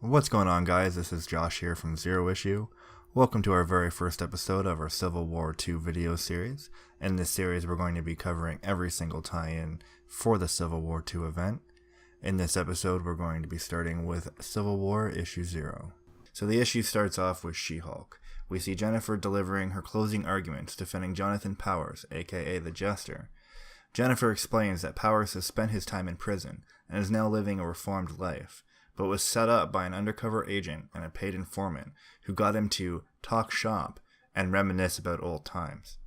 What's going on, guys? This is Josh here from Zero Issue. Welcome to our very first episode of our Civil War II video series. In this series, we're going to be covering every single tie-in for the Civil War II event. In this episode, we're going to be starting with Civil War Issue 0. So the issue starts off with She-Hulk. We see Jennifer delivering her closing arguments defending Jonathan Powers, aka the Jester. Jennifer explains that Powers has spent his time in prison and is now living a reformed life, but was set up by an undercover agent and a paid informant who got him to talk shop and reminisce about old times.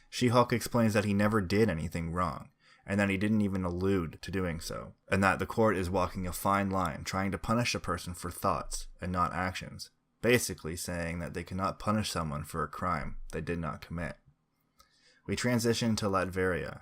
She-Hulk explains that he never did anything wrong, and that he didn't even allude to doing so, and that the court is walking a fine line trying to punish a person for thoughts and not actions, basically saying that they cannot punish someone for a crime they did not commit. We transition to Latveria,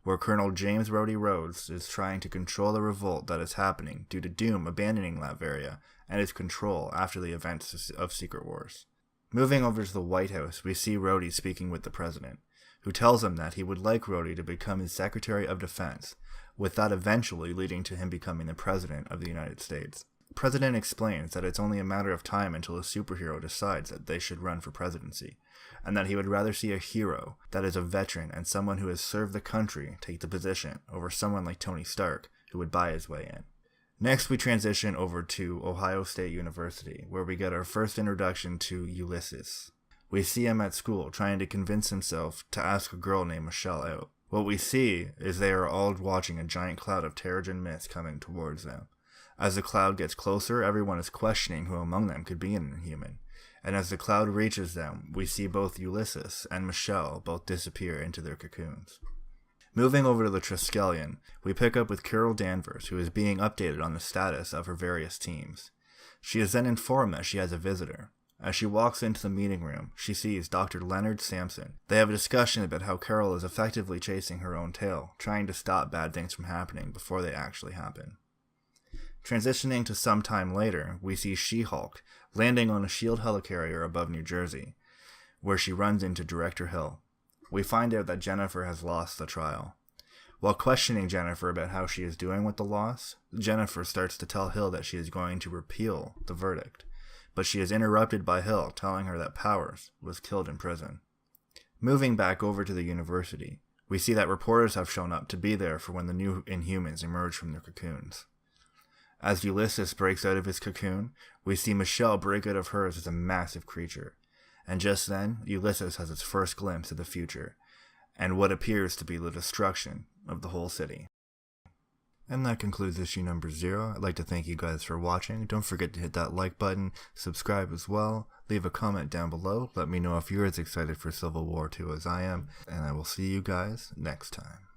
where Colonel James Rhodey Rhodes is trying to control the revolt that is happening due to Doom abandoning Latveria and his control after the events of Secret Wars. Moving over to the White House, we see Rhodey speaking with the president, who tells him that he would like Rhodey to become his Secretary of Defense, with that eventually leading to him becoming the President of the United States. The president explains that it's only a matter of time until a superhero decides that they should run for presidency, and that he would rather see a hero that is a veteran and someone who has served the country take the position over someone like Tony Stark who would buy his way in. Next, we transition over to Ohio State University, where we get our first introduction to Ulysses. We see him at school trying to convince himself to ask a girl named Michelle out. What we see is they are all watching a giant cloud of Terrigen mist coming towards them. As the cloud gets closer, everyone is questioning who among them could be an Inhuman. And as the cloud reaches them, we see both Ulysses and Michelle both disappear into their cocoons. Moving over to the Triskelion, we pick up with Carol Danvers, who is being updated on the status of her various teams. She is then informed that she has a visitor. As she walks into the meeting room, she sees Dr. Leonard Sampson. They have a discussion about how Carol is effectively chasing her own tail, trying to stop bad things from happening before they actually happen. Transitioning to some time later, we see She-Hulk landing on a S.H.E.I.L.D. helicarrier above New Jersey, where she runs into Director Hill. We find out that Jennifer has lost the trial. While questioning Jennifer about how she is doing with the loss, Jennifer starts to tell Hill that she is going to repeal the verdict, but she is interrupted by Hill telling her that Powers was killed in prison. Moving back over to the university, we see that reporters have shown up to be there for when the new Inhumans emerge from their cocoons. As Ulysses breaks out of his cocoon, we see Michelle break out of hers as a massive creature. And just then, Ulysses has its first glimpse of the future, and what appears to be the destruction of the whole city. And that concludes issue number 0. I'd like to thank you guys for watching. Don't forget to hit that like button, subscribe as well, leave a comment down below, let me know if you're as excited for Civil War II as I am, and I will see you guys next time.